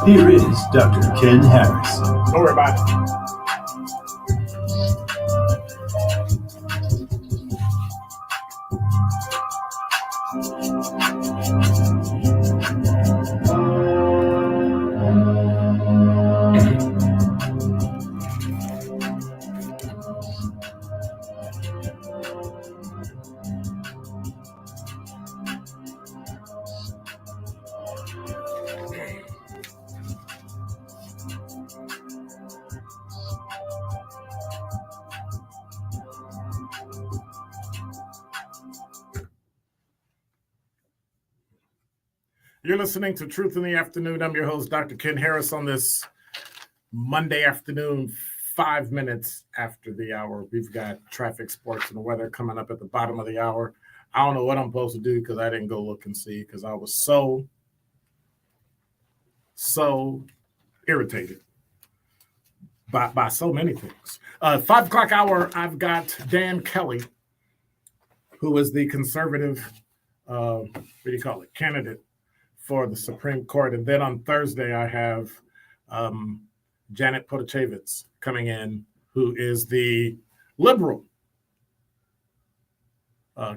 Here is Dr. Ken Harris. Don't worry about it. You're listening to Truth in the Afternoon. I'm your host, Dr. Ken Harris, on this Monday afternoon, 5 minutes after the hour. We've got traffic, sports, and weather coming up at the bottom of the hour. I don't know what I'm supposed to do because I didn't go look and see because I was so irritated by so many things. 5 o'clock hour, I've got Dan Kelly, who is the conservative, candidate for the Supreme Court. And then on Thursday, I have Janet Protasiewicz coming in, who is the liberal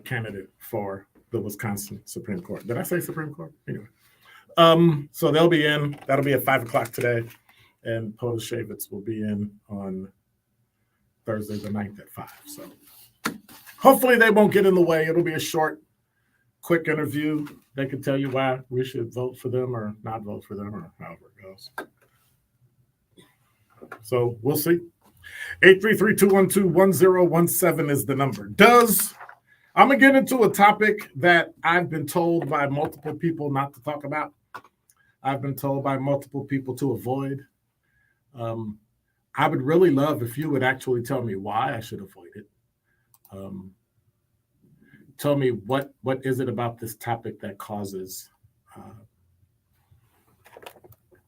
candidate for the Wisconsin Supreme Court. Did I say Supreme Court? Anyway. So they'll be in. That'll be at 5 o'clock today. And Protasiewicz will be in on Thursday the 9th at 5. So hopefully they won't get in the way. It'll be a short, quick interview. They can tell you why we should vote for them or not vote for them or however it goes. So we'll see. 833-212-1017 is the number. I'm going to get into a topic that I've been told by multiple people not to talk about. I've been told by multiple people to avoid. I would really love if you would actually tell me why I should avoid it. Tell me what is it about this topic that causes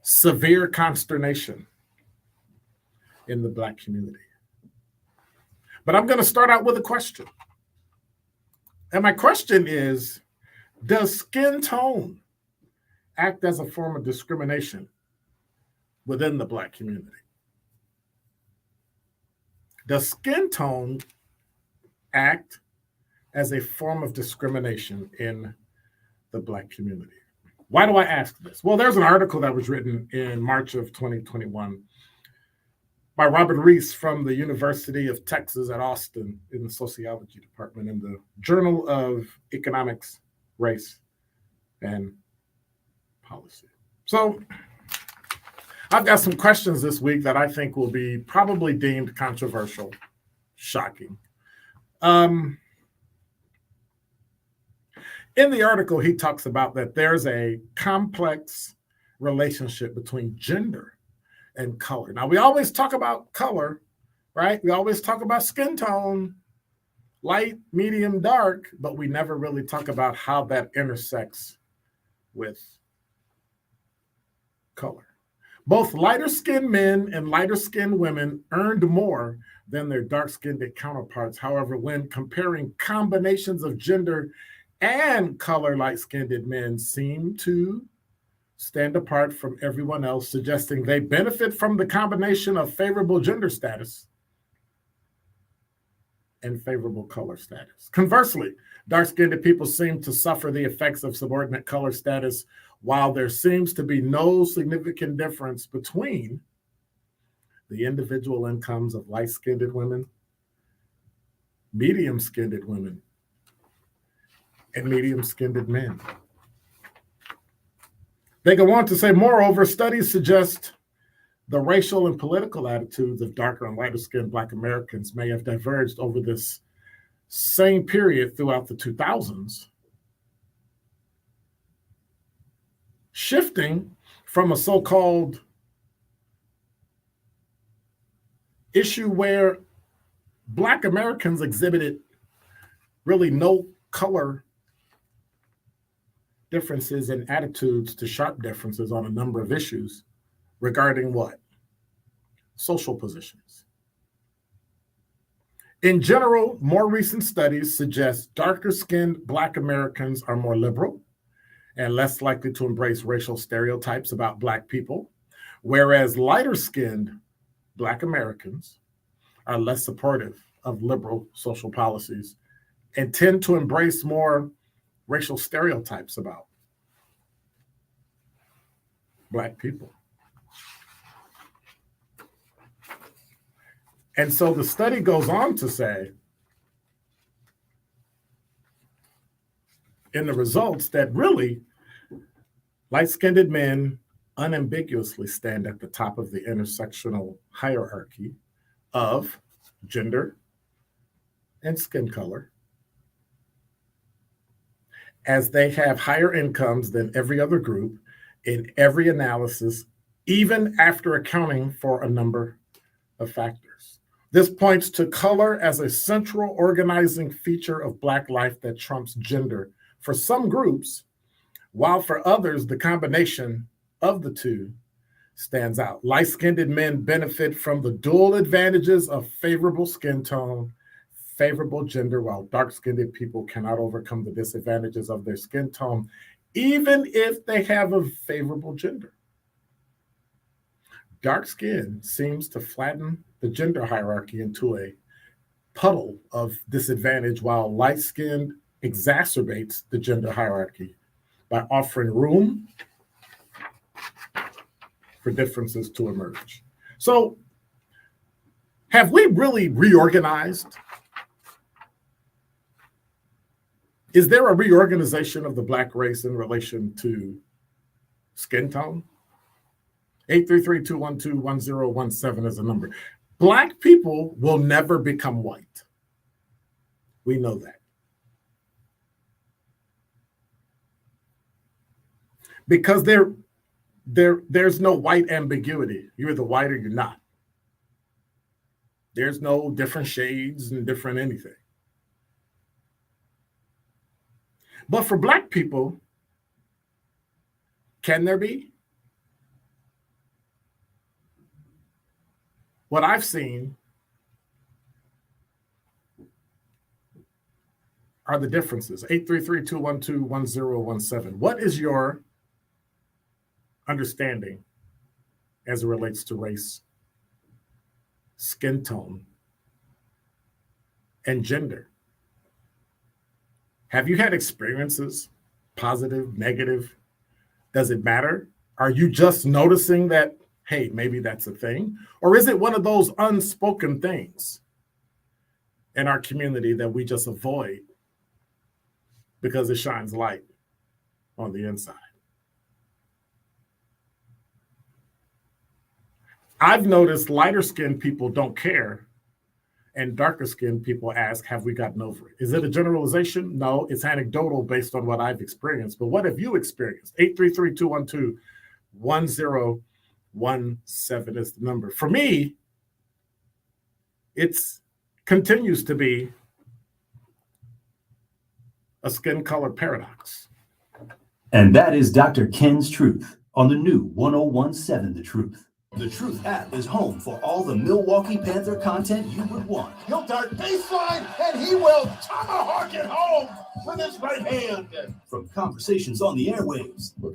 severe consternation in the Black community. But I'm going to start out with a question. And my question is, does skin tone act as a form of discrimination within the Black community? Does skin tone act as a form of discrimination in the Black community? Why do I ask this? Well, there's an article that was written in March of 2021 by Robert Reese from the University of Texas at Austin in the sociology department in the Journal of Economics, Race, and Policy. So I've got some questions this week that I think will be probably deemed controversial, shocking. In the article, he talks about that there's a complex relationship between gender and color. Now, we always talk about color, right? We always talk about skin tone, light, medium, dark, but we never really talk about how that intersects with color. Both lighter-skinned men and lighter-skinned women earned more than their dark-skinned counterparts. However, when comparing combinations of gender and color, light-skinned men seem to stand apart from everyone else, suggesting they benefit from the combination of favorable gender status and favorable color status. Conversely, dark-skinned people seem to suffer the effects of subordinate color status, while there seems to be no significant difference between the individual incomes of light-skinned women, medium-skinned women, and medium-skinned men. They go on to say, moreover, studies suggest the racial and political attitudes of darker and lighter-skinned Black Americans may have diverged over this same period throughout the 2000s, shifting from a so-called issue where Black Americans exhibited really no color differences in attitudes to sharp differences on a number of issues regarding what? Social positions. In general, more recent studies suggest darker-skinned Black Americans are more liberal and less likely to embrace racial stereotypes about Black people, whereas lighter-skinned Black Americans are less supportive of liberal social policies and tend to embrace more racial stereotypes about Black people. And so the study goes on to say in the results that really light-skinned men unambiguously stand at the top of the intersectional hierarchy of gender and skin color, as they have higher incomes than every other group in every analysis, even after accounting for a number of factors. This points to color as a central organizing feature of Black life that trumps gender for some groups, while for others, the combination of the two stands out. Light-skinned men benefit from the dual advantages of favorable skin tone, favorable gender, while dark-skinned people cannot overcome the disadvantages of their skin tone, even if they have a favorable gender. Dark skin seems to flatten the gender hierarchy into a puddle of disadvantage, while light skin exacerbates the gender hierarchy by offering room for differences to emerge. So, have we really reorganized? Is there a reorganization of the Black race in relation to skin tone? 833-212-1017 is the number. Black people will never become white. We know that. Because there's no white ambiguity. You're either white or you're not. There's no different shades and different anything. But for Black people, can there be? What I've seen are the differences. 833-212-1017. What is your understanding as it relates to race, skin tone, and gender? Have you had experiences, positive, negative? Does it matter? Are you just noticing that, hey, maybe that's a thing? Or is it one of those unspoken things in our community that we just avoid because it shines light on the inside? I've noticed lighter skinned people don't care, and darker skinned people ask, have we gotten over it? Is it a generalization? No, it's anecdotal based on what I've experienced. But what have you experienced? 833-212-1017 is the number. For me, it's continues to be a skin color paradox. And that is Dr. Ken's Truth on the new 1017 The Truth. The Truth app is home for all the Milwaukee Panther content you would want. He'll dart baseline, and he will tomahawk it home with his right hand. From conversations on the airwaves